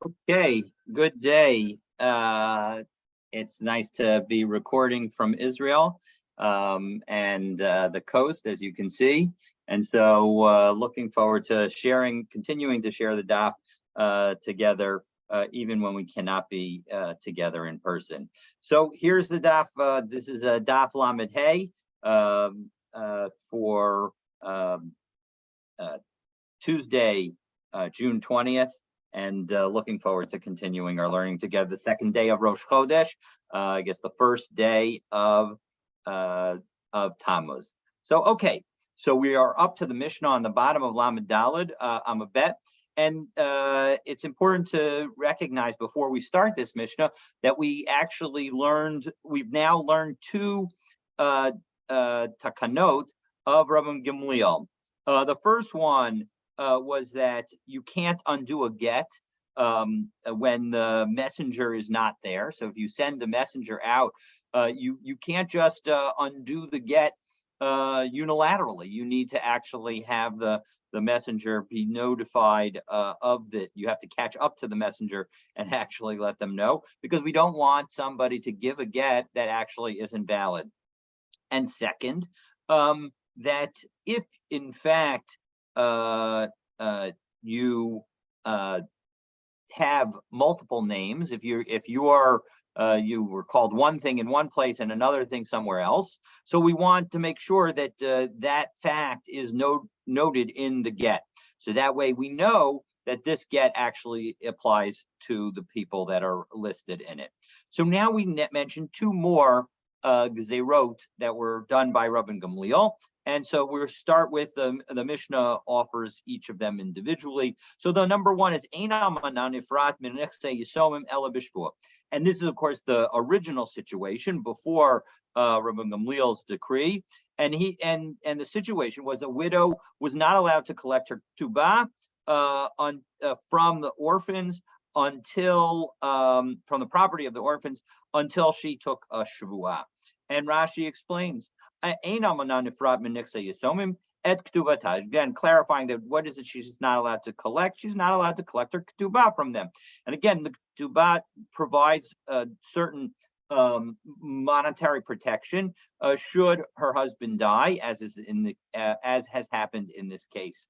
Okay, good day. It's nice to be recording from Israel and the coast, as you can see. And so looking forward to continuing to share the daf together, even when we cannot be together in person. So here's the daf. This is a daf Lamed Hey for Tuesday, June 20th. And looking forward to continuing our learning together. The second day of Rosh Chodesh, I guess the first day of Tammuz. So we are up to the Mishnah on the bottom of Lamed Daled, Amabet. And it's important to recognize before we start this Mishnah that we've now learned two takanot of Rabban Gamliel. The first one was that you can't undo a get when the messenger is not there. So if you send the messenger out, you can't just undo the get unilaterally. You need to actually have the messenger be notified of that. You have to catch up to the messenger and actually let them know, because we don't want somebody to give a get that actually isn't valid. And second, that if in fact you have multiple names, if you were called one thing in one place and another thing somewhere else, so we want to make sure that that fact is noted in the get, so that way we know that this get actually applies to the people that are listed in it. So now we mentioned two more gezerot that were done by Rabban Gamliel. And so we'll start with the Mishnah offers each of them individually. So the number one is Einam Nifrat min nechse yisomim ela b'shvua. And this is, of course, the original situation before Rabban Gamliel's decree. And the situation was a widow was not allowed to collect her ketubah from the orphans until from the property of the orphans until she took a shvuah. And Rashi explains, again, clarifying that what is it she's not allowed to collect? She's not allowed to collect her ketubah from them. And again, the ketubah provides certain monetary protection should her husband die, as has happened in this case.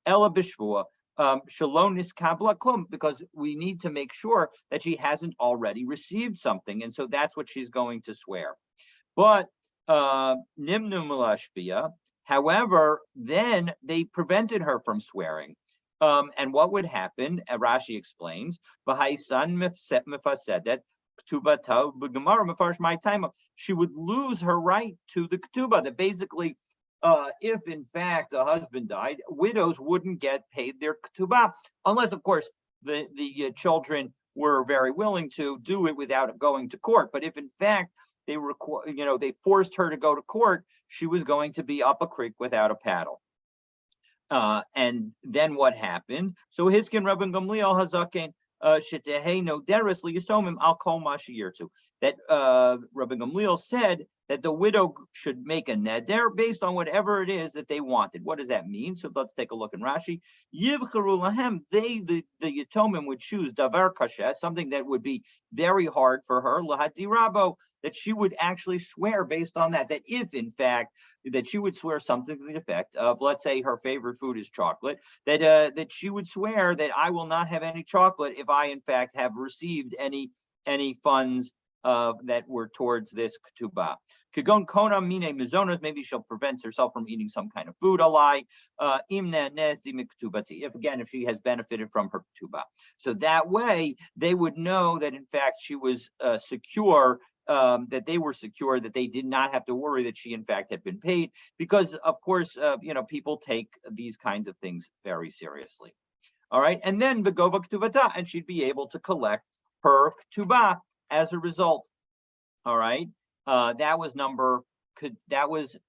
Ela b'shvua. Shalonis kabla klum, because we need to make sure that she hasn't already received something, and so that's what she's going to swear. But nimnu malashbia, however, then they prevented her from swearing. And what would happen? Rashi explains, she would lose her right to the ketubah. That basically, if in fact a husband died, widows wouldn't get paid their ketubah, unless, of course, the children were very willing to do it without going to court. But if in fact they forced her to go to court, she was going to be up a creek without a paddle. And then what happened? So Hiskin Rabban Gamliel Hazaken Sheteheino Derisli Yisomim Al Kol Mashiyirtu. That Rabban Gamliel said that the widow should make a neder based on whatever it is that they wanted. What does that mean? So let's take a look in Rashi. Yivcharu lahem, the Yatomim would choose davar kashet, something that would be very hard for her, lahadirabo, that she would actually swear based on that if in fact that she would swear something to the effect of, let's say her favorite food is chocolate, that she would swear that I will not have any chocolate if I in fact have received any funds that were towards this ketubah. Kagon kona mine mizonos, maybe she'll prevent herself from eating some kind of food. Alai imna nezi miktubati. If she has benefited from her ketubah, so that way they would know that in fact she was secure. That they were secure, that they did not have to worry that she in fact had been paid, because of course people take these kinds of things very seriously. All right, and then begova ketubata, and she'd be able to collect her ketubah as a result. All right, that was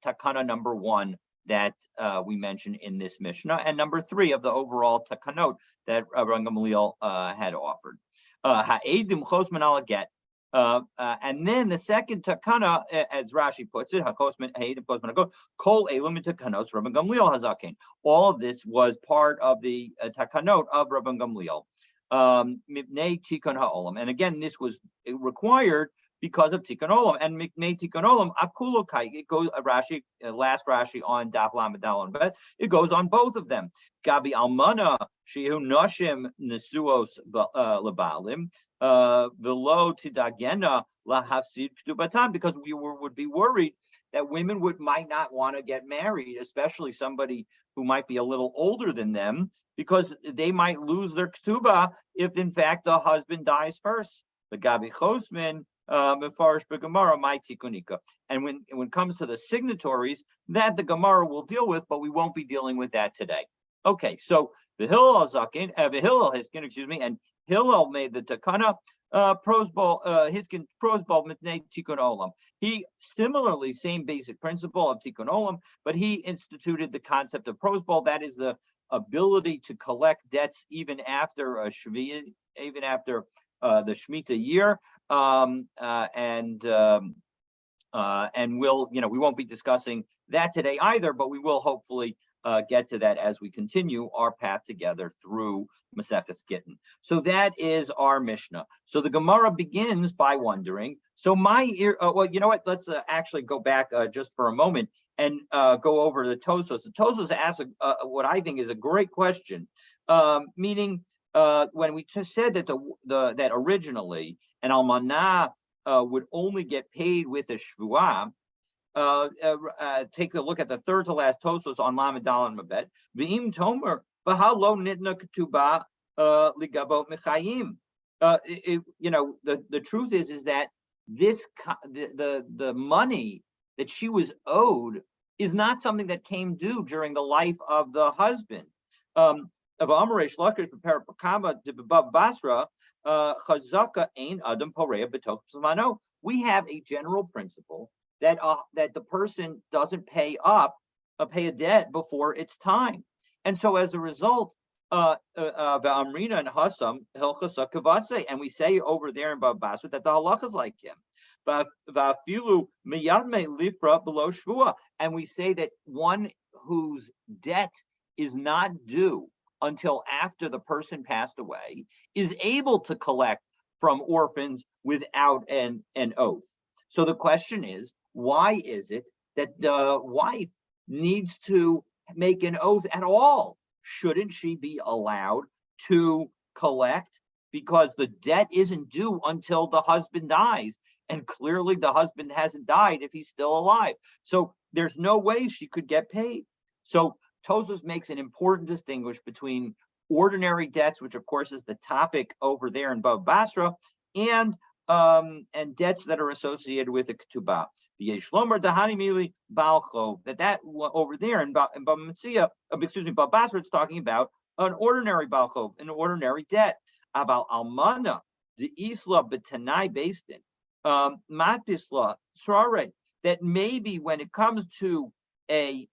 takana number one that we mentioned in this Mishnah, and number three of the overall takanot that Rabban Gamliel had offered. Ha'edim chosman ala get. And then the second takana, as Rashi puts it, all of this was part of the takanot of Rabban Gamliel. mipnei tikkun ha'olam. And again, this was required because of tikkun olam. And mipnei tikkun olam akulo kai. It goes Rashi, last Rashi on Daf Lamed Daled, but it goes on both of them. Gabi almana shehu noshim nesuos lebalim velo tidagena lahafsid k'tubatam, because we would be worried that women might not want to get married, especially somebody who might be a little older than them, because they might lose their ketubah if, in fact, the husband dies first. The Gabi Chosmin, Mefarish B'Gemara, my Tikunika. And when it comes to the signatories, that the Gemara will deal with, but we won't be dealing with that today. Okay, so the Hillel Hiskin, excuse me, and Hillel made the Takana Hiskin prosbal mitnei Tikkun Olam. He similarly, same basic principle of Tikkun Olam, but he instituted the concept of prosbal, that is the ability to collect debts even after a shvi, even after the Shemitah year, and we'll, we won't be discussing that today either, but we will hopefully get to that as we continue our path together through Maseches Gittin. So that is our Mishnah. So the Gemara begins by wondering, so well, you know what, let's actually go back just for a moment and go over the Tosos. The Tosos asks what I think is a great question, meaning when we just said that that originally an almanah would only get paid with a shvuah. Take a look at the third to last Tosos on Lamed Daled Mabet. V'im tomer v'halo nitna ketubah ligabot mechayim. The truth is that this the money that she was owed is not something that came due during the life of the husband. Of Amaresh Lakish Parapakama de Basra, Chazaka ain Adam Porea Betok Zamano. We have a general principle that the person doesn't pay a debt before it's time. And so as a result, Amrina and Hassam Hilchasa Kavase, and we say over there in Bab Basra that the halacha is like him. Vafilu miyadme lifra below shvua, and we say that one whose debt is not due until after the person passed away is able to collect from orphans without an oath. So the question is, why is it that the wife needs to make an oath at all? Shouldn't she be allowed to collect? Because the debt isn't due until the husband dies. And clearly the husband hasn't died if he's still alive. So there's no way she could get paid. So Tosos makes an important distinguish between ordinary debts, which of course is the topic over there in Bab Basra, and debts that are associated with the ketubah. That over there in Bab Basra, it's talking about an ordinary balchov, an ordinary debt. About almana, the isla betanai bastin, matisla srare, that maybe when it comes to a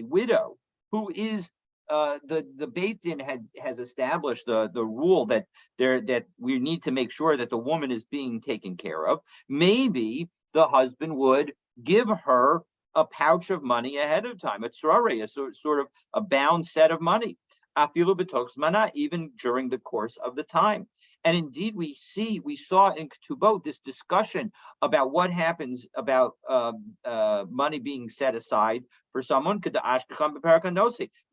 widow who is the Beit Din has established the rule that we need to make sure that the woman is being taken care of. Maybe the husband would give her a pouch of money ahead of time, a tzrare, a sort of a bound set of money, afilu b'toks mana, even during the course of the time. And indeed, we saw in Ketubot this discussion about what happens about money being set aside for someone.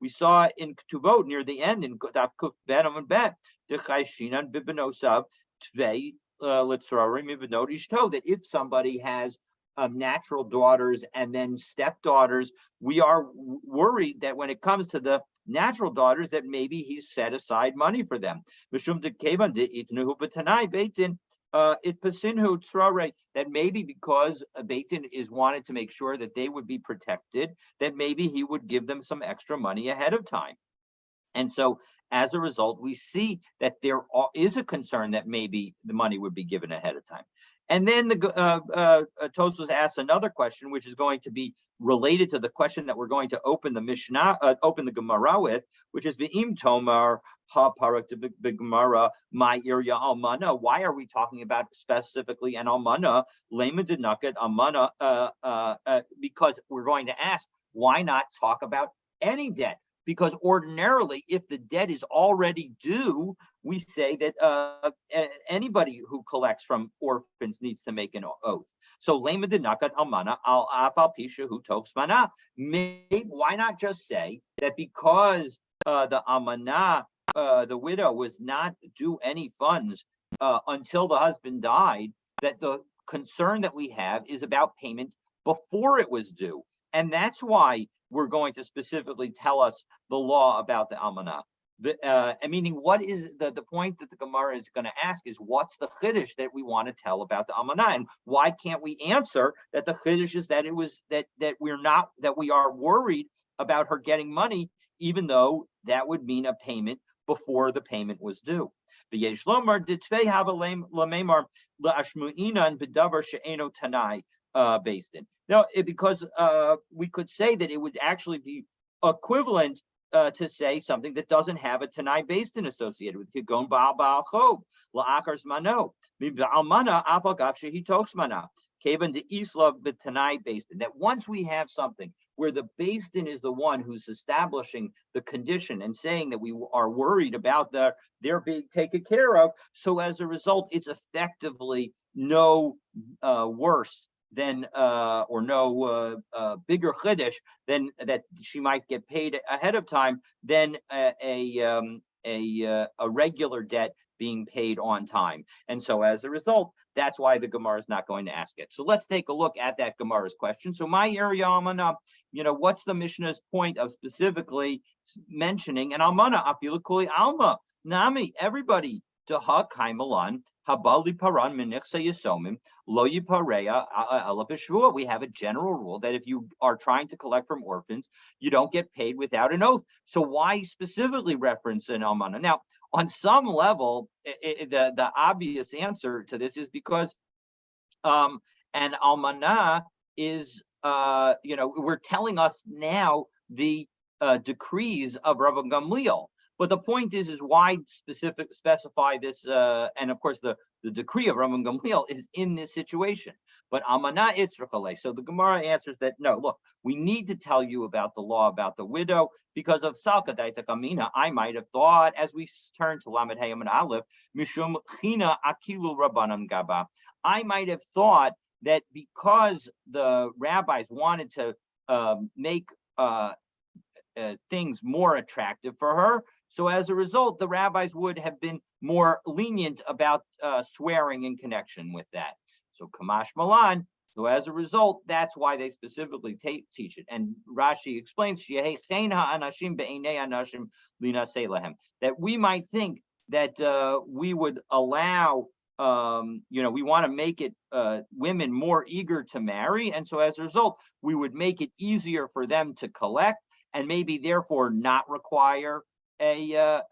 We saw in Ketubot near the end in Daf Kuf Ben Amud Bet that if somebody has natural daughters and then stepdaughters, we are worried that when it comes to the natural daughters, that maybe he's set aside money for them. That maybe because Beit Din is wanted to make sure that they would be protected, that maybe he would give them some extra money ahead of time. And so as a result, we see that there is a concern that maybe the money would be given ahead of time. And then the Tosos asks another question, which is going to be related to the question that we're going to open the Mishnah, open the Gemara with, which is V'im Tomar Ha Parak Gemara My Irya Almana. Why are we talking about specifically an Almana? Lema Denakat Almana, because we're going to ask, why not talk about any debt? because ordinarily, if the debt is already due, we say that anybody who collects from orphans needs to make an oath. So lema denakat almana al afal pisha hu toksmana. Why not just say that because the almana, the widow, was not due any funds until the husband died, that the concern that we have is about payment before it was due. And that's why we're going to specifically tell us the law about the almanah. Meaning, what is the point that the Gemara is going to ask is, what's the chiddush that we want to tell about the almanah, and why can't we answer that the chiddush is that it was that we are worried about her getting money, even though that would mean a payment before the payment was due. Based in. Now, because we could say that it would actually be equivalent to say something that doesn't have a Tanai based in associated with it. That once we have something where the based in is the one who's establishing the condition and saying that we are worried about their being taken care of, so as a result, it's effectively no worse than or no bigger chiddush than that she might get paid ahead of time than a regular debt being paid on time. And so as a result, that's why the Gemara is not going to ask it. So let's take a look at that Gemara's question. So my area almana, what's the Mishnah's point of specifically mentioning an almana? Afilu kuli alma nami, everybody. Daha kaimalan habali paran minichsa yisomim lo yipareya ala b'shvua. We have a general rule that if you are trying to collect from orphans, you don't get paid without an oath. So why specifically reference an almana? Now, on some level, the obvious answer to this is because an almana is, we're telling us now the decrees of Rabbi Gamliel. But the point is why specify this? And of course, the decree of Rabbi Gamliel is in this situation. But almana itzrachale. So the Gemara answers that no. Look, we need to tell you about the law about the widow because of salka daita kamina. I might have thought, as we turn to Lamed Hayam and Aleph, mishum china akilu rabbanam gaba. I might have thought that because the rabbis wanted to make things more attractive for her, so as a result, the rabbis would have been more lenient about swearing in connection with that. So Kamash Malan. So as a result, that's why they specifically teach it. And Rashi explains that we might think that we would allow, we want to make it women more eager to marry, and so as a result, we would make it easier for them to collect, and maybe therefore not require a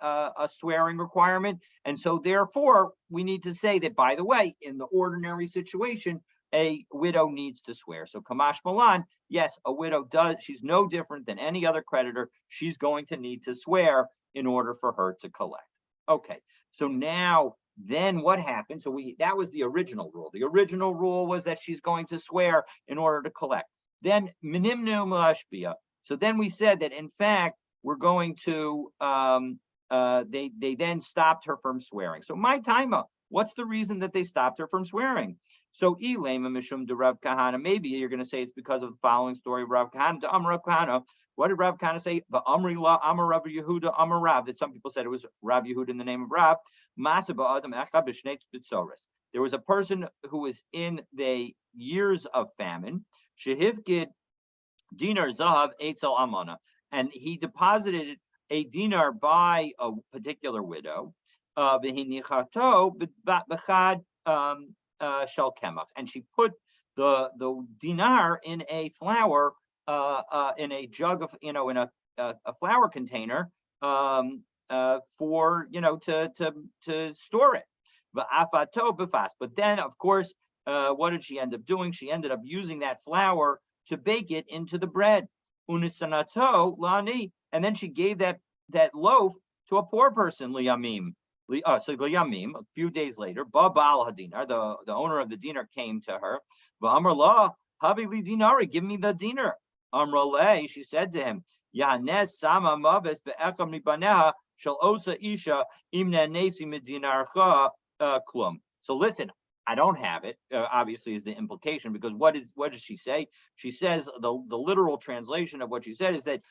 swearing requirement. And so therefore we need to say that, by the way, in the ordinary situation, a widow needs to swear. So Kamash Malan, yes, a widow does, she's no different than any other creditor. She's going to need to swear in order for her to collect. Okay, so now then what happened? So that was the original rule. The original rule was that she's going to swear in order to collect. Then minimnu malashbia. So then we said that in fact we're going to they then stopped her from swearing. So my timeout. What's the reason that they stopped her from swearing? So Ilema Mishum de Rav Kahana. Maybe you're going to say it's because of the following story of Rav Kahana to Rav Kahana. What did Rav Kahana say? The Amri La Amar Rav Yehuda Amar Rav. That some people said it was Rav Yehuda in the name of Rav. Masaba Adam Echa B'Shnei Tzitzoros. There was a person who was in the years of famine. Shehivkid Dinar Zahav Eitzel Amana, and he deposited a dinar by a particular widow. And she put the dinar in a flour, in a jug of, in a flour container, for to store it. But then, of course, what did she end up doing? She ended up using that flour to bake it into the bread. Unisanato lani, and then she gave that loaf to a poor person, liyamim. So liyamim, a few days later, Babal Hadinar, the owner of the dinar, came to her. V'amar la, habi li dinari, give me the dinar. Amrale, she said to him, Yahanes sama maves be'echad mibaneha shel osa isha im nanesi medinarcha klum. So listen, I don't have it. Obviously, is the implication, because what does she say? She says the literal translation of what she said is that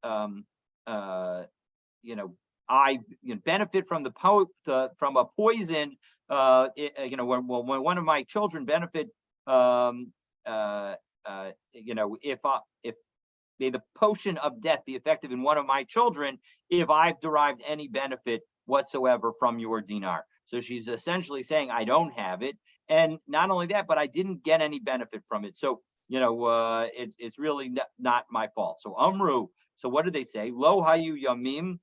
um, I benefit from from a poison. When one of my children benefit, if may the potion of death be effective in one of my children, if I've derived any benefit whatsoever from your dinar. So she's essentially saying, I don't have it. And not only that, but I didn't get any benefit from it. So, it's really not my fault. So Amru, so what did they say? Lo hayu yamim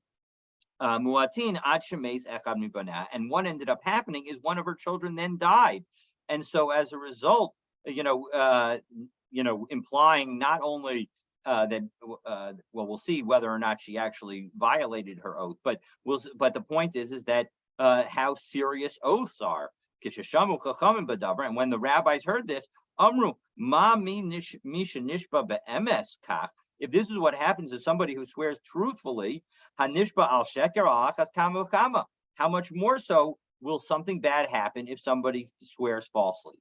muatin ad shemes echad mibanah. And what ended up happening is one of her children then died. And so as a result, implying not only that we'll see whether or not she actually violated her oath, but the point is that how serious oaths are. And when the rabbis heard this, Amru ma misha nishba be'emes kach. If this is what happens to somebody who swears truthfully, hanishba al sheker alachas kama kama. How much more so will something bad happen if somebody swears falsely?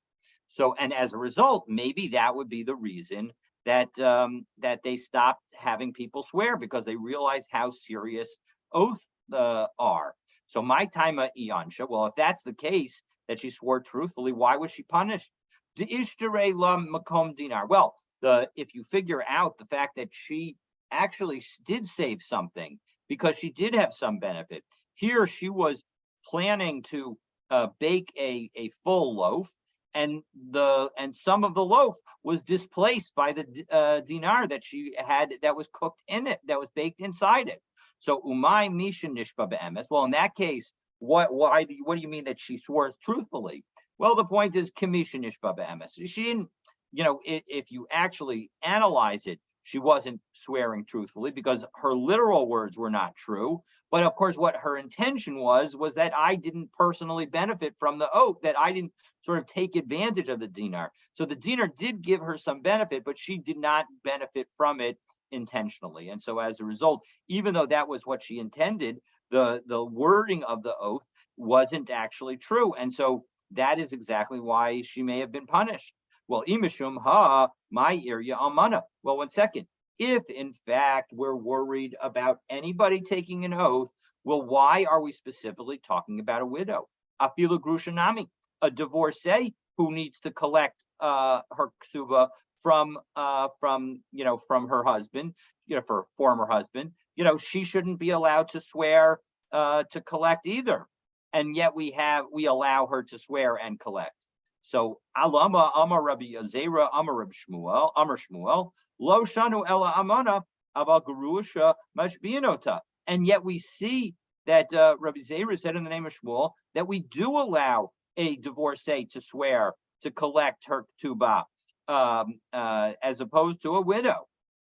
So, and as a result, maybe that would be the reason that they stopped having people swear, because they realize how serious oaths are. So my taima iansha. Well, if that's the case, that she swore truthfully, why was she punished? Makom dinar. Well, if you figure out the fact that she actually did save something because she did have some benefit. Here she was planning to bake a full loaf, and some of the loaf was displaced by the dinar that she had, that was cooked in it, that was baked inside it. So umay misha nishba be'emes. Well, in that case, what do you mean that she swore truthfully? Well, the point is kimisha nishba be'emes. She didn't, if you actually analyze it, she wasn't swearing truthfully, because her literal words were not true. But of course, what her intention was that I didn't personally benefit from the oath, that I didn't sort of take advantage of the dinar. So the dinar did give her some benefit, but she did not benefit from it intentionally. And so as a result, even though that was what she intended, the wording of the oath wasn't actually true. And so that is exactly why she may have been punished. Well, imishum ha my area almana. Well, one second. If in fact we're worried about anybody taking an oath, well, why are we specifically talking about a widow? Afilu grushanami, a divorcee who needs to collect her ksuba from her husband, for her former husband. She shouldn't be allowed to swear to collect either, and yet we allow her to swear and collect. So alama amar Rabbi Yazera amar Rabbi Shmuel amar Shmuel lo shanu ela amana aval gerusha mashbianota. And yet we see that Rabbi Zera said in the name of Shmuel that we do allow a divorcee to swear to collect her ketubah, as opposed to a widow.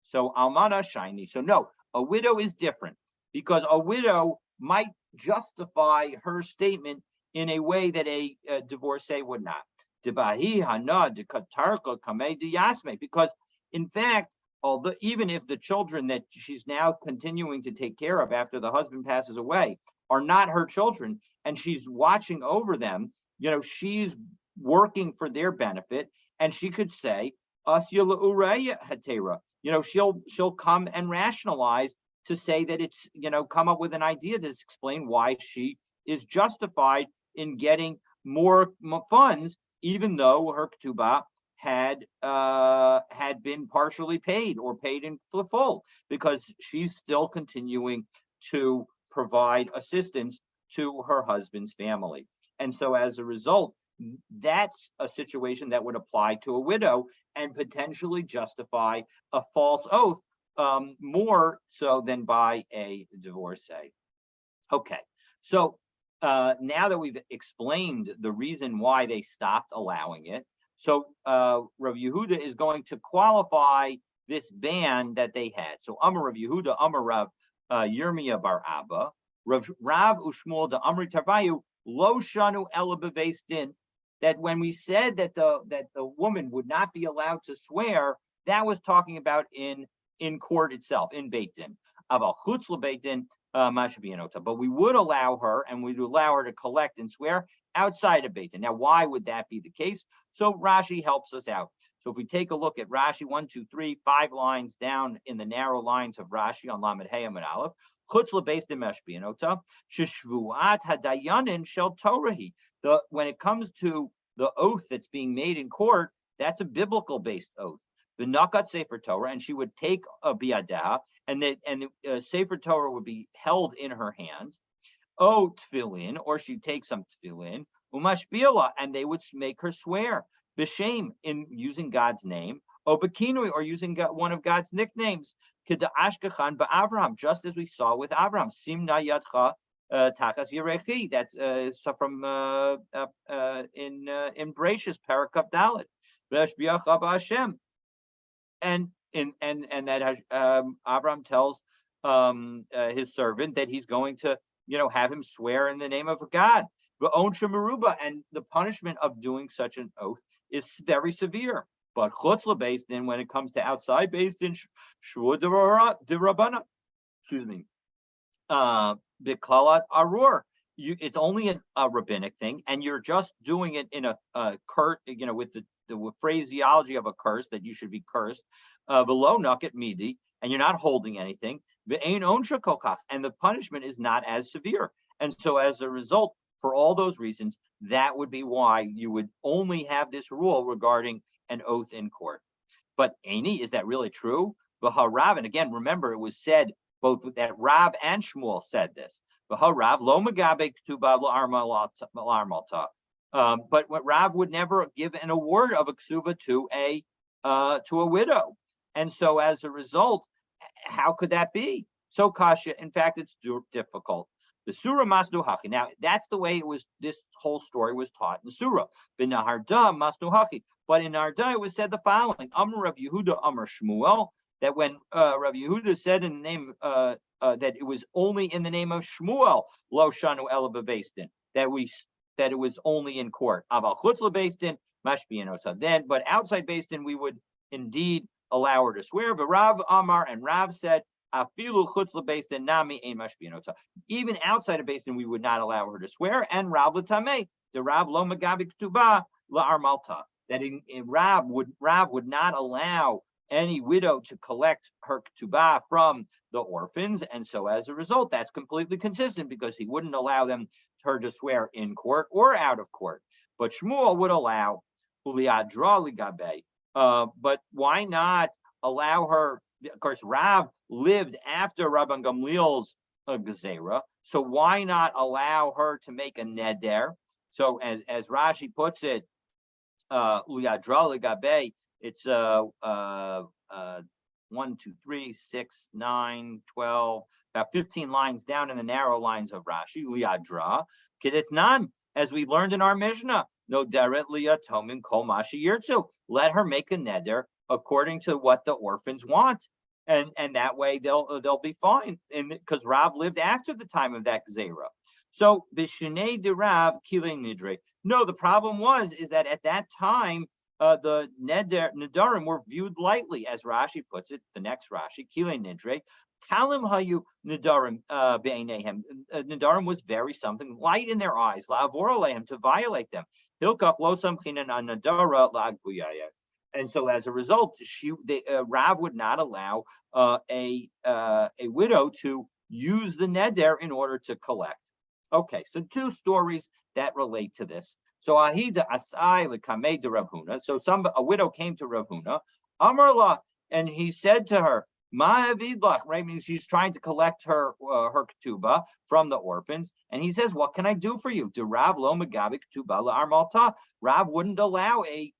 So almana shiny. So no, a widow is different, because a widow might justify her statement in a way that a divorcee would not. Because in fact, although even if the children that she's now continuing to take care of after the husband passes away are not her children, and she's watching over them, she's working for their benefit, and she could say, she'll come and rationalize to say that it's, come up with an idea to explain why she is justified in getting more funds, even though her ketubah had been partially paid or paid in full, because she's still continuing to provide assistance to her husband's family. And so as a result, that's a situation that would apply to a widow and potentially justify a false oath, more so than by a divorcee. Okay, so now that we've explained the reason why they stopped allowing it, so Rav Yehuda is going to qualify this ban that they had. So Amar Rav Yehuda, Amar Rav Yirmiyah bar Abba, Rav Ushmuel de Amri Tarvayu, Lo Shanu Ela Beveis Din, that when we said that the woman would not be allowed to swear That was talking about in court itself, in Beit Din. Aval chutz leBeit Din mashbiyanota. But we would allow her, and we'd allow her to collect and swear outside of Beit Din. Now, why would that be the case? So Rashi helps us out. So if we take a look at Rashi, 1, 2, 3, 5 lines down in the narrow lines of Rashi on Lamed Hey Amud Aleph, chutz leBeit Din mashbiyanota sheshvuat hadayanin shel Torahi. When it comes to the oath that's being made in court, that's a biblical based oath. The nakat Sefer Torah, and she would take a biadah, and the Sefer Torah would be held in her hands. Oh, tefillin, or she'd take some tefillin, umashbiela, and they would make her swear b'shem, in using God's name, or bekinui, or using one of God's nicknames, kida ashkechan ba'Avraham, just as we saw with Abraham, simna yadcha Tachas Yerechi. That's so from in Bereshis Parakap Dalet. Hashem, and that Abraham tells his servant that he's going to have him swear in the name of God. And the punishment of doing such an oath is very severe. But chutz leBeit Din, when it comes to outside Beit Din, shvua derabana, excuse me, bikalat arur, it's only a rabbinic thing, and you're just doing it in a curse, with the phraseology of a curse, that you should be cursed, velo naket midi, and you're not holding anything, ve'ein onsha kokach, and the punishment is not as severe. And so as a result, for all those reasons, that would be why you would only have this rule regarding an oath in court. But Aini, is that really true? V'harav, and again, remember, it was said both that Rav and Shmuel said this. V'harav lo megabe k'tuba l'armalta. But what Rav would never give an award of a ksuba to a widow, and so as a result, how could that be? So kasha, in fact, it's difficult. The surah masnu haki. Now that's the way it was. This whole story was taught in the surah. B'naharda masnu haki. But in Narda it was said the following: Amar Rav Yehuda, Amar Shmuel. That when Rav Yehuda said in the name that it was only in the name of Shmuel, lo shanu ela beBeit Din, that it was only in court. Aval chutz leBeit Din mashbiyanota. Then, but outside Beit Din, we would indeed allow her to swear. But Rav Amar, and Rav said, afilu chutz leBeit Din nami ein mashbiyanota. Even outside of Beit Din, we would not allow her to swear. And Rav l'tamei, the Rav lo megabi k'tuba la'armalta. That in Rav would not allow any widow to collect her ketubah from the orphans, and so as a result, that's completely consistent, because he wouldn't allow her to swear in court or out of court. But Shmuel would allow uliadra ligabe. But why not allow her? Of course, Rav lived after Rabban Gamliel's gezerah, so why not allow her to make a neder? So as Rashi puts it, uliadra ligabe. It's 1, 2, 3, 6, 9, 12, about 15 lines down in the narrow lines of Rashi. Liadra, Kidetnan, as we learned in our Mishnah, no deret liatomin kol mashi yirtzu. Let her make a neder according to what the orphans want, and that way they'll be fine. And because Rav lived after the time of that gzeira. So b'shnei de Rav kilei nidre. No, the problem is that at that time, the nedarim were viewed lightly, as Rashi puts it, the next Rashi, Kile Nidre, Kalim Hayu Nedarim Be'enehem. Nedarim was very something light in their eyes, La'avor Alehem, to violate them. Hilkach Lo Samchinan Nadara La'agbuyaya. And so as a result, Rav would not allow a widow to use the neder in order to collect. Okay, so two stories that relate to this. So Ahida Asai Lekamei de Rav Huna. So a widow came to Rav Huna, Amarla, and he said to her, Ma avidlach, right? Meaning she's trying to collect her ketubah from the orphans, and he says, "What can I do for you?" De Rav lo megabi ketubah la'armalta. Rav wouldn't allow a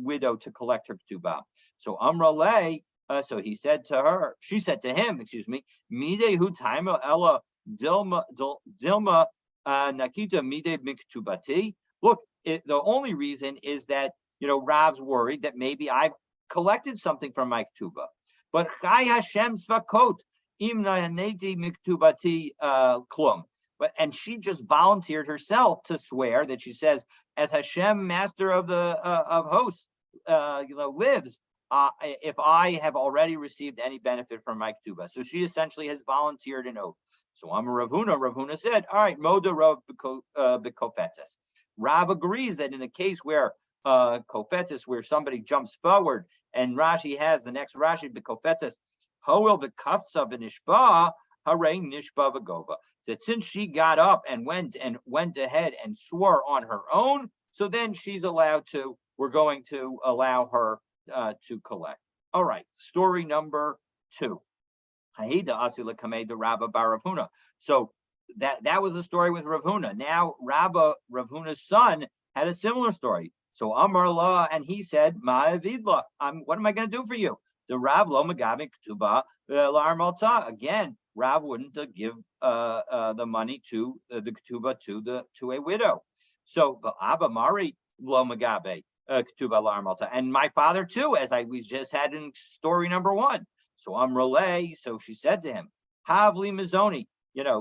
widow to collect her ketubah. So Amrale, so he said to her, she said to him, excuse me, Mide hu taima ella dilma nakita mide miktubati. Look, the only reason is that, Rav's worried that maybe I've collected something from my ketubah. But Chai Hashem Svakot Imna Haneti Miktubati Klum. And she just volunteered herself to swear that she says, as Hashem, master of the of hosts, lives, if I have already received any benefit from my ketubah. So she essentially has volunteered an oath. So Amar Rav Huna said, all right, Moda Rav Bekofetzes. Rav agrees that in a case where Kofetzes, where somebody jumps forward, and Rashi has the next Rashi, Bekofetzes, Hoel Bekafsa V'nishba, Hare Nishba V'gova. That since she got up and went ahead and swore on her own, so then she's allowed to, we're going to allow her to collect. All right, story number 2. So that was the story with Rav Huna. Now Rav Huna's son had a similar story. So Amar Allah, and he said, Ma'avidla, what am I going to do for you? The Rav lo magabi k'tuba la'armalta. Again, Rav wouldn't give the money to the k'tuba to a widow. So Abba Mari lo magabe k'tuba la'armalta, and my father too, as we just had in story number 1. So Amrale, so she said to him, Havli Mizoni,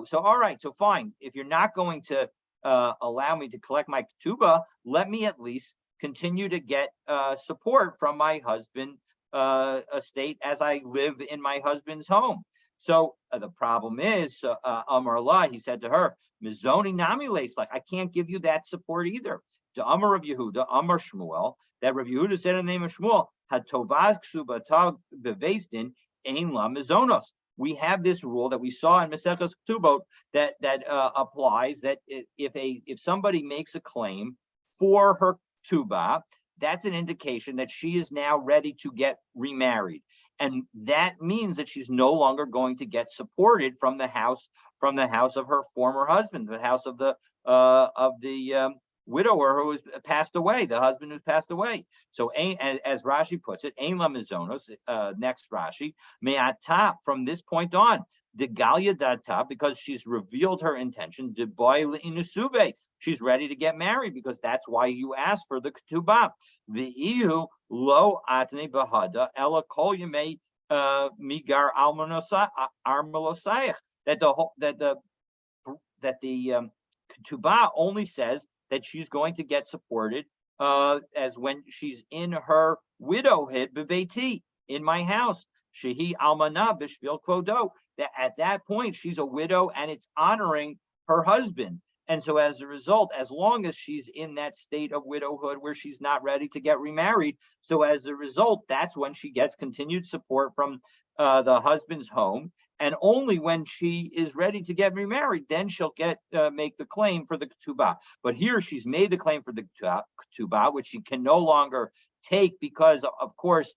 so all right, so fine. If you're not going to allow me to collect my ketubah, let me at least continue to get support from my husband estate as I live in my husband's home. So the problem is, Amar Allah, he said to her, Mizoni nami lace, like I can't give you that support either. To Amar Rav Yehuda, Amar Shmuel, that Rav Yehuda said in the name of Shmuel, had tovaz ksubata bevesdin ein la mizonos. We have this rule that we saw in Maseches Ketubot that applies that if somebody makes a claim for her ketubah, that's an indication that she is now ready to get remarried, and that means that she's no longer going to get supported from the house of her former husband, the house of the widower who has passed away, the husband who's passed away. So, as Rashi puts it, Ein la mizonos. Next Rashi, me'ata, from this point on, de galia data, because she's revealed her intention, de boy inusube. She's ready to get married because that's why you asked for the ketubah. V'ihu lo atne bahada ela kol yemei migar armalosayich. That the ketubah only says that she's going to get supported as when she's in her widowhood, bebeiti, in my house. Shehi almana b'shvil kvodo. That at that point she's a widow and it's honoring her husband. And so as a result, as long as she's in that state of widowhood where she's not ready to get remarried, so as a result, that's when she gets continued support from the husband's home. And only when she is ready to get remarried, then she'll make the claim for the ketubah. But here she's made the claim for the ketubah, which she can no longer take because, of course,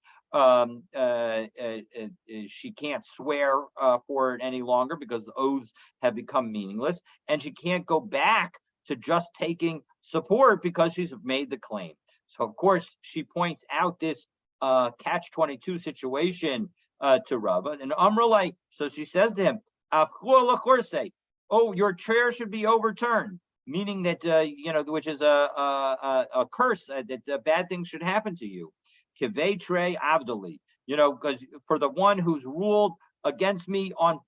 she can't swear for it any longer because the oaths have become meaningless, and she can't go back to just taking support because she's made the claim. So, of course, she points out this catch-22 situation to Rava, and Amrullah, so she says to him, oh, your chair should be overturned, meaning that, which is a curse, that bad things should happen to you. Kivetre Avdali, because for the one who's ruled against me on,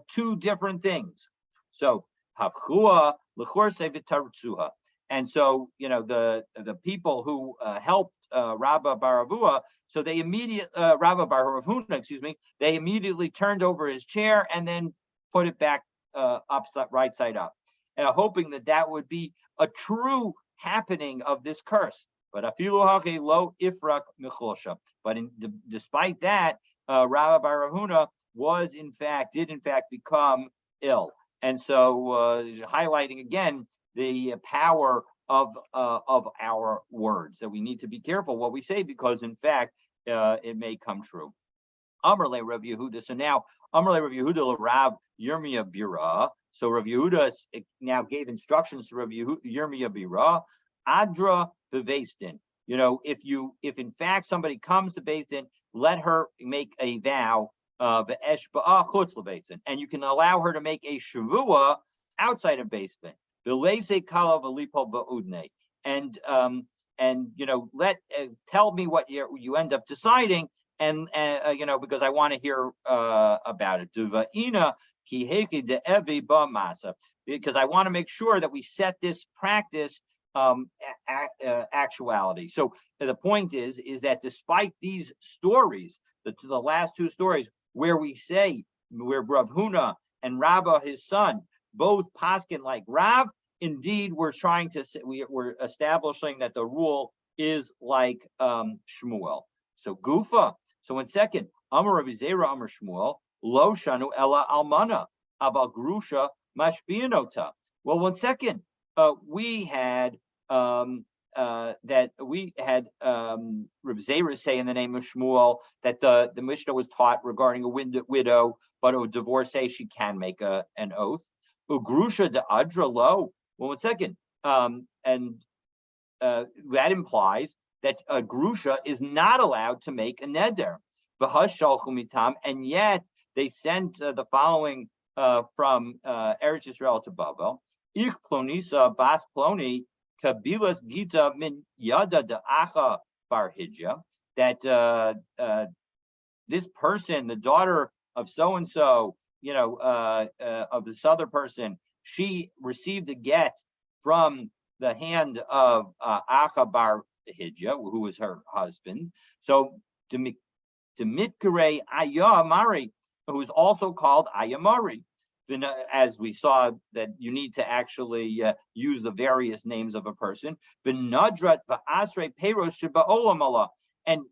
2 different things. So, Havchua L'chorse v'tarutzuha. And so, the people who helped Rabba Baravua, so they immediately, Rabba Baravuna, they immediately turned over his chair and then put it back right side up, hoping that would be a true happening of this curse. But afilu hake lo ifrak michosha. But despite that, Rabba Baravuna did in fact become ill. And so, highlighting again the power of our words, that we need to be careful what we say because, in fact, it may come true. Amrle Rav Yehuda. So now, Amrle Rav Yehuda Rav Yirmiyah Bira. So Rav Yehuda now gave instructions to Rav Yirmiyah Bira. Adra bevesdin. If in fact somebody comes to Beis Din, let her make a vow, and you can allow her to make a shavua outside of Beis Din. And tell me what you end up deciding, and because I want to hear about it. Because I want to make sure that we set this practice actuality. So the point is that despite these stories, the last two stories, where we say where Rav Huna and Rabbah his son both paskin like Rav, indeed we're trying to say, we're establishing that the rule is like Shmuel. So Gufa. So in second, Amar Rabbi Zera Amar Shmuel Lo Shanu Ella Almana Aval Grusha Mashbianota. Well, one second, we had Rabbi Zera say in the name of Shmuel that the Mishnah was taught regarding a widow, but a divorcee she can make an oath. Ugrusha de adra lo. Well, one second, and that implies that a grusha is not allowed to make a neder. And yet they sent the following from Eretz Yisrael to Babel. Ich plonisa bas ploni kabilas gita min yada de acha bar hijja. That this person, the daughter of so and so, of this other person, she received a get from the hand of Acha bar Hijja, who was her husband. So Demitkare Ayamari, who is also called Ayamari. As we saw, that you need to actually use the various names of a person. And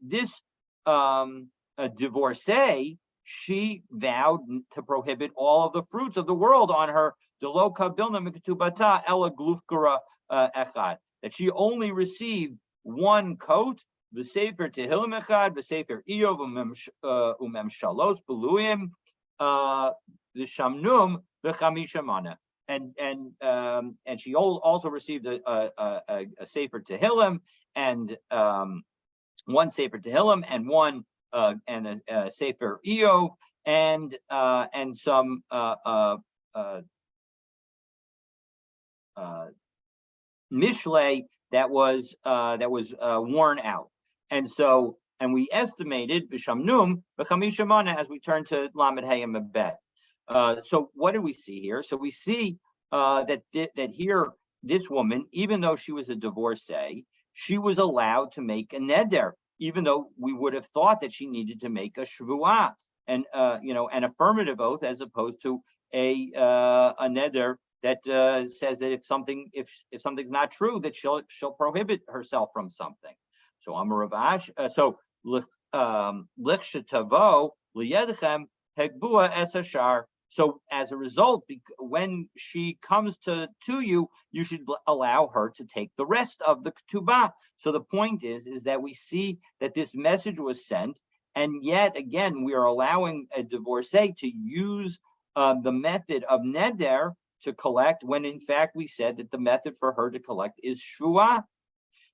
this divorcee, she vowed to prohibit all of the fruits of the world on her, that she only received one coat, the Sefer Tehillim Echad, the Sefer Iyov umem shalos beluim, the Shamnum the Chamisha Mana, and she also received a Sefer Tehillim and one Sefer Tehillim and one and a Sefer Iyov and some Mishlei that was worn out, and we estimated b'shamnum b'chamisha mana as we turn to Lamed Hayim Bet. So what do we see here? So we see that here this woman, even though she was a divorcee, she was allowed to make a neder, even though we would have thought that she needed to make a shvuah and an affirmative oath, as opposed to a neder that says that if something's not true, that she'll prohibit herself from something. So Amar Ravash. So lichshetavo liyedchem hegbua esashar. So as a result, when she comes to you, you should allow her to take the rest of the ketubah. So the point is that we see that this message was sent, and yet again we are allowing a divorcee to use the method of neder to collect, when in fact we said that the method for her to collect is shvuah.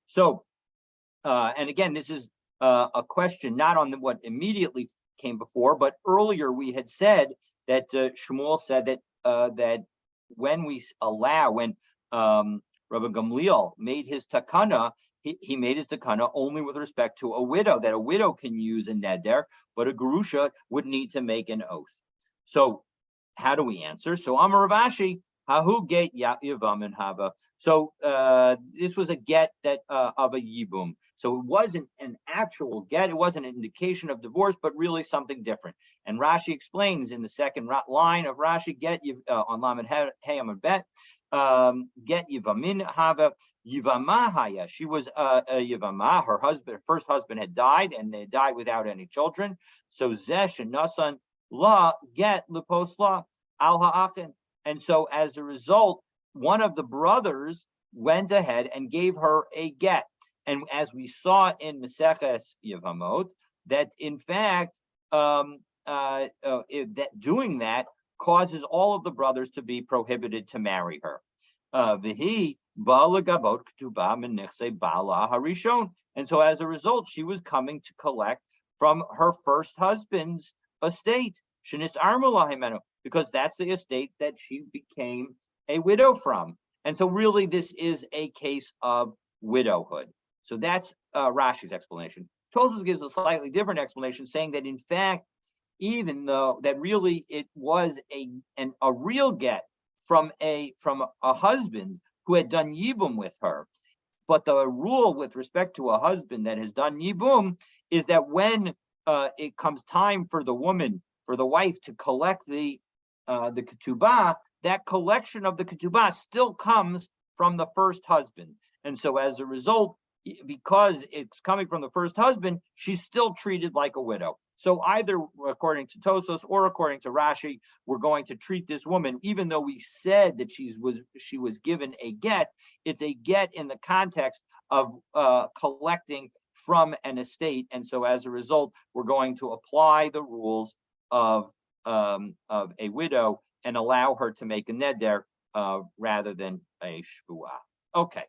So, and again, this is a question not on what immediately came before, but earlier we had said that Shmuel said that when Rabbi Gamliel made his takana, he made his takana only with respect to a widow, that a widow can use a neder, but a gerusha would need to make an oath. So how do we answer? So Amar Rav Ashi, hahu get yavam and hava. So this was a get that of a yibum. So it wasn't an actual get, it wasn't an indication of divorce, but really something different. And Rashi explains in the second line of Rashi, get on Lamed Hey Amud Bet, get yivamin hava yivama haya. She was a yivama. Her first husband had died, and they died without any children. So zesh and nasan la get leposla al ha'achin. And so as a result, one of the brothers went ahead and gave her a get. And as we saw in Maseches Yevamot, that in fact, that doing that causes all of the brothers to be prohibited to marry her. And so as a result, she was coming to collect from her first husband's estate, because that's the estate that she became a widow from. And so really this is a case of widowhood. So that's Rashi's explanation. Tosfos gives a slightly different explanation, saying that in fact, even though that really it was a real get from a husband who had done yibum with her, But the rule with respect to a husband that has done yibum is that when it comes time for the wife to collect the ketubah, that collection of the ketubah still comes from the first husband. And so as a result, because it's coming from the first husband, she's still treated like a widow. So either according to Tosos or according to Rashi, we're going to treat this woman, even though we said that she was given a get, it's a get in the context of collecting from an estate. And so as a result, we're going to apply the rules of a widow and allow her to make a neder rather than a shvuah. Okay.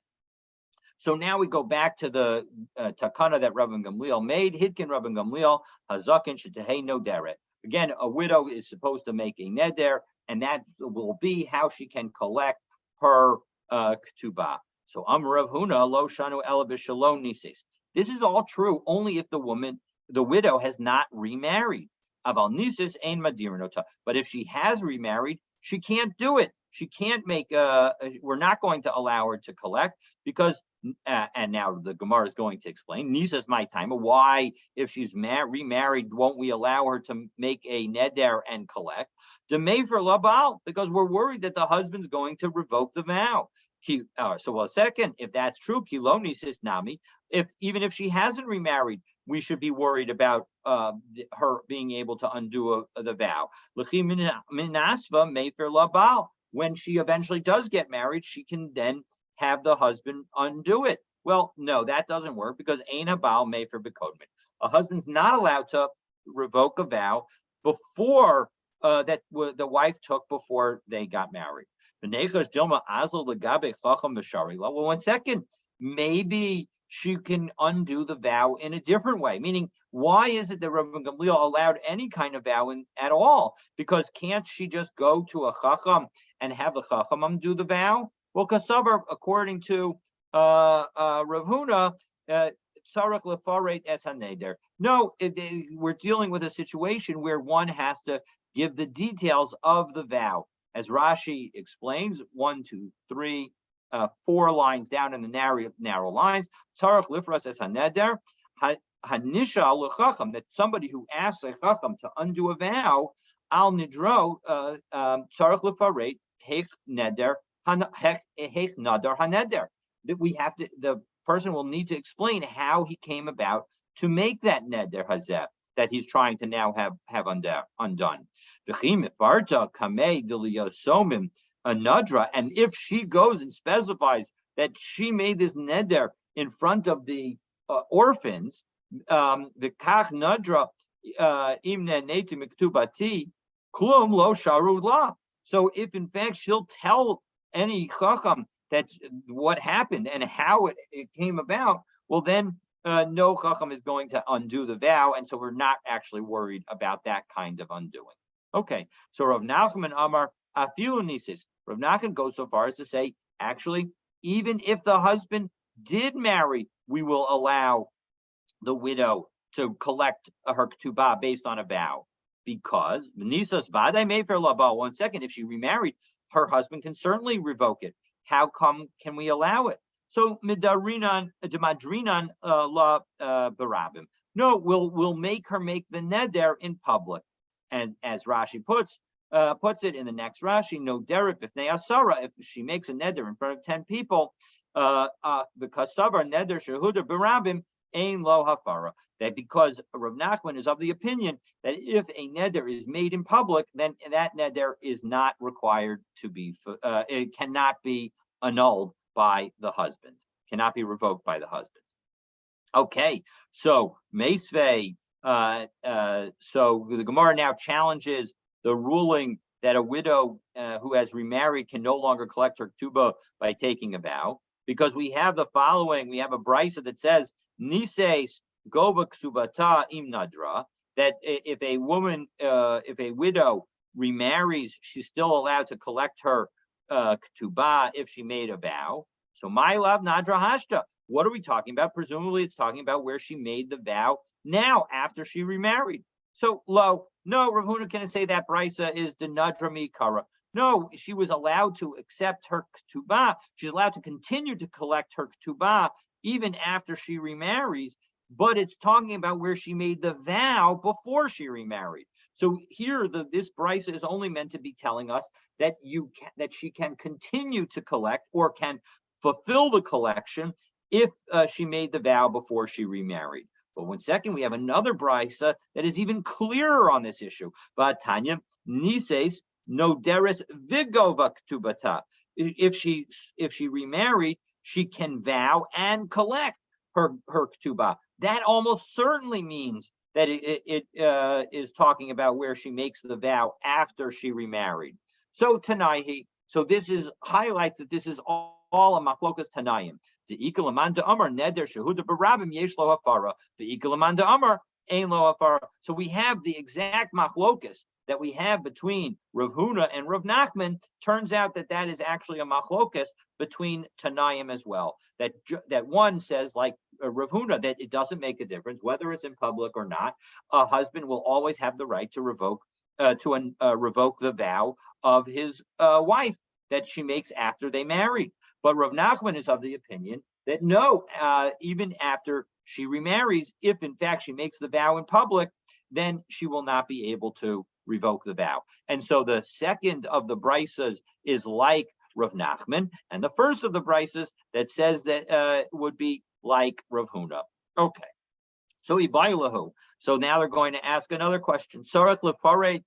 So now we go back to the takana that Rabban Gamliel made. Hidkin Rabban Gamliel hazakin shetehei noderet. Again, a widow is supposed to make a neder, and that will be how she can collect her ketubah. So Rav Huna lo shanu ela b'shalom nisis. This is all true only if the widow has not remarried. Aval nisis ein madirinota. But if she has remarried, she can't do it. She can't make. We're not going to allow her to collect because. And now the Gemara is going to explain. Nisa's my time. Why, if she's remarried, won't we allow her to make a neder and collect? Demay for labal, because we're worried that the husband's going to revoke the vow. Second, if that's true, kilo nisis nami. Even if she hasn't remarried, we should be worried about her being able to undo the vow. L'chi minasva mefer labal. When she eventually does get married, she can then have the husband undo it. Well, no, that doesn't work because ein habal mefer b'kodmin. A husband's not allowed to revoke a vow before that the wife took before they got married. Well, 1 second, maybe she can undo the vow in a different way. Meaning, why is it that Rabban Gamliel allowed any kind of vow at all? Because can't she just go to a chacham and have the chacham undo the vow? Well, Kasabar, according to Rav Huna, tzarich lefaret es haneder. No, we're dealing with a situation where one has to give the details of the vow. As Rashi explains, 1, 2, 3, 4 lines down in the narrow lines, tzarich lifras es haneder, hanisha lechacham, that somebody who asks a chacham to undo a vow, al nidro, tzarich lefaret heich neder, that we have to, the person will need to explain how he came about to make that neder hazeh that he's trying to now have undone. And if she goes and specifies that she made this neder in front of the orphans, the kach nadra imne neti miktubati klum lo sharu la. So if in fact she'll tell any chacham that's what happened and how it came about, well then no chacham is going to undo the vow, and so we're not actually worried about that kind of undoing. Okay, so Rav Nachman Amar afilu nisis. Rav Nachman goes so far as to say, actually, even if the husband did marry, we will allow the widow to collect her ketubah based on a vow, because nisas vaday mefer laba. 1 second, if she remarried, her husband can certainly revoke it. How come can we allow it? So midarinan demadrinan la barabim. No, we'll make her make the neder in public, and as Rashi puts it in the next Rashi, no deret b'fnei asara. If she makes a neder in front of 10 people, the kasavar neder shehuda barabim ein lo hafara. That because Rav Nachman is of the opinion that if a neder is made in public, then that neder is not required to be, it cannot be annulled by the husband, cannot be revoked by the husband. Okay, so Meisvei, so the Gemara now challenges the ruling that a widow who has remarried can no longer collect her ketubah by taking a vow, because we have the following, we have a brisa that says, Nises Goba ksubata im nadra, that if a widow remarries, she's still allowed to collect her ketubah if she made a vow. So my love nadra hashta. What are we talking about? Presumably it's talking about where she made the vow now after she remarried. So no, Rav Huna can say that brisa is the nadra mikara. No, she was allowed to accept her ketubah. She's allowed to continue to collect her ketubah even after she remarries, but it's talking about where she made the vow before she remarried. So here, this brisa is only meant to be telling us that that she can continue to collect or can fulfill the collection if she made the vow before she remarried. But one second, we have another brisa that is even clearer on this issue. But Tanya Nises no deres vigova ktubata. If she remarried, she can vow and collect her ketubah. That almost certainly means that it is talking about where she makes the vow after she remarried. So Tanaihi, so this is highlights that this is all a machlokas Tanayim. The ikalamanda amar neder shehuda barabim yesh lo hafara. The ikalamanda amar ein lo hafara. So we have the exact machlokas that we have between Rav Huna and Rav Nachman. Turns out that is actually a machlokas between Tanayim as well. That one says, like Rav Huna, that it doesn't make a difference whether it's in public or not. A husband will always have the right to revoke the vow of his wife that she makes after they married. But Rav Nachman is of the opinion that no, even after she remarries, if in fact she makes the vow in public, then she will not be able to revoke the vow. And so the second of the brisas is like Rav Nachman, and the first of the brisas that says that would be like Rav Huna. Okay, so Ibailahu. So now they're going to ask another question. Sarach lefaret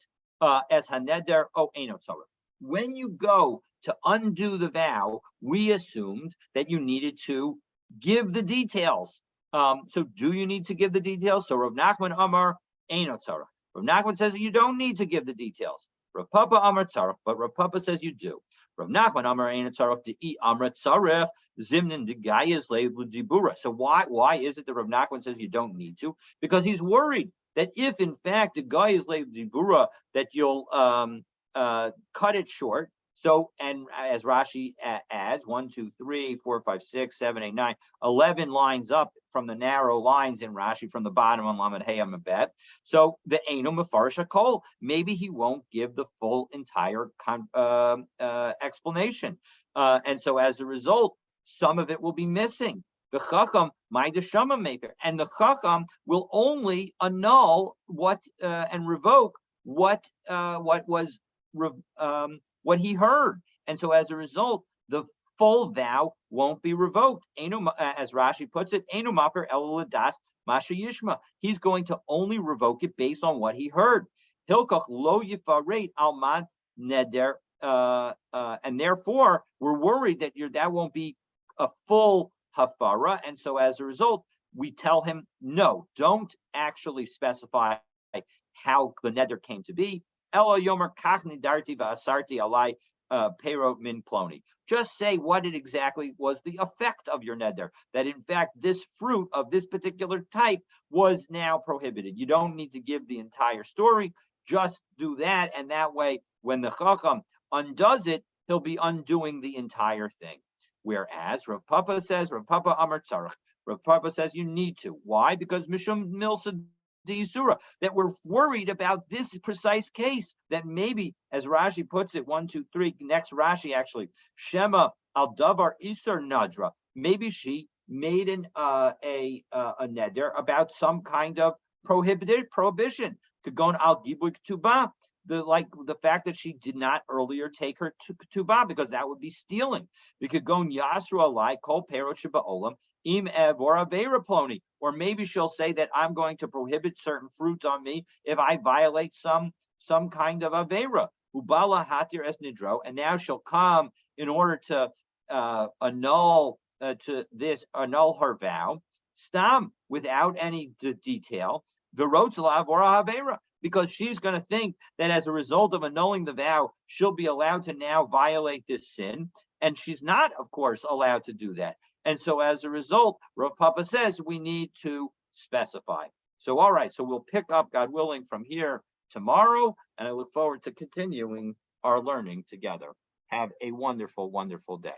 es haneder o eno sarach. When you go to undo the vow, we assumed that you needed to give the details. So do you need to give the details? So Rav Nachman Amar eno sarach. Rav Nachman says you don't need to give the details. Rav Papa Amar tzarech, but Rav Papa says you do. Rav Nachman Amar ein tzarech de'i Amar tzarech zimnin degayas le'dibura. So why is it that Rav Nachman says you don't need to? Because he's worried that if in fact the guy is le'dibura, that you'll cut it short. So, and as Rashi adds, 1, 2, 3, 4, 5, 6, 7, 8, 9, 11 lines up from the narrow lines in Rashi from the bottom on Lamed Hey Amabet. So the Eino Mefarish HaKol, maybe he won't give the full entire explanation. And so as a result, some of it will be missing. The Chacham, my Deshama maker, and the Chacham will only annul and revoke what was what he heard. And so as a result, the full vow won't be revoked. As Rashi puts it, Einu maper el ladas masha yishma. He's going to only revoke it based on what he heard. Hilkach lo yifaret alman neder, and therefore we're worried that that won't be a full hafara. And so as a result, we tell him, no, don't actually specify how the neder came to be. Ela yomer kachni darti va'asarti alai pero min ploni. Just say what it exactly was the effect of your neder. That in fact this fruit of this particular type was now prohibited. You don't need to give the entire story. Just do that, and that way, when the chacham undoes it, he'll be undoing the entire thing. Whereas Rav Papa says, Rav Papa Amar Tzarech. Rav Papa says you need to. Why? Because Mishum Milsa Yisura, that we're worried about this precise case, that maybe, as Rashi puts it, 1, 2, 3, next Rashi actually, Shema al davar isur nadra. Maybe she made a neder about some kind of prohibition. Could go on al dibuk tuba, the fact that she did not earlier take her tuba, because that would be stealing. We could go on yasru alai kol perot sheba olam. Or maybe she'll say that I'm going to prohibit certain fruits on me if I violate some kind of avera. Ubala hatir es nidro, and now she'll come in order to annul her vow, stam, without any detail, v'rotzalav or havera, because she's going to think that as a result of annulling the vow, she'll be allowed to now violate this sin, and she's not, of course, allowed to do that. And so as a result, Rav Papa says we need to specify. So, all right, so we'll pick up, God willing, from here tomorrow, and I look forward to continuing our learning together. Have a wonderful, wonderful day.